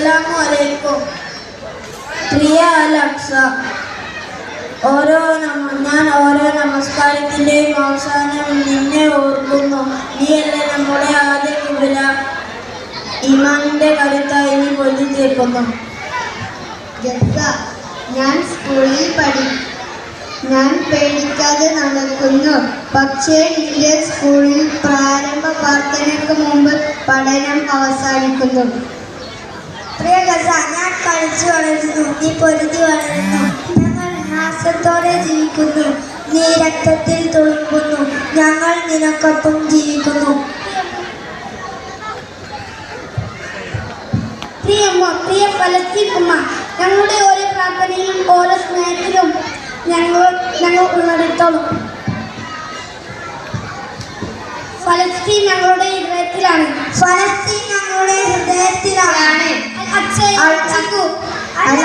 അസ്സലാമു അലൈക്കും. പ്രിയ അലക്സ, ഞാൻ ഓരോ നമസ്കാരത്തിൻ്റെയും അവസാനം നിന്നെ ഓർക്കുന്നു. നീയല്ലേ നമ്മുടെ ആദ്യ കിബില. ഈമാനിൻ്റെ കരുത്തായി നീ പൊതി തീർക്കുന്നു. ഞാൻ പേടിക്കാതെ നടക്കുന്നു. പക്ഷേ നിന്റെ സ്കൂളിൽ പ്രാരംഭ പ്രാർത്ഥനയ്ക്ക് മുമ്പ് പഠനം അവസാനിക്കുന്നു. പ്രിയ ഗസ, ഞാൻ കളിച്ചു വളരുന്നു, നീ പൊരുതി വളരുന്നു. ഞങ്ങൾ ഹാസ്യത്തോടെ ജീവിക്കുന്നു, നീ രക്തത്തിൽ തുളുമ്പുന്നു. ഞങ്ങൾ നിനക്കൊപ്പം ജീവിക്കുന്നു. പ്രിയ ഫലസ്തീൻ ഉമ്മ, ഞങ്ങളുടെ ഓരോ പ്രാർത്ഥനയിലും ഓരോ സ്നേഹത്തിലും ഞങ്ങൾ ഉള്ളിടത്തോളം. ഫലസ്തീൻ ഞങ്ങളുടെ ഹൃദയത്തിലാണ്. ഫലസ്തീൻ ഞങ്ങളുടെ ഹൃദയത്തിലാണ്. അൽ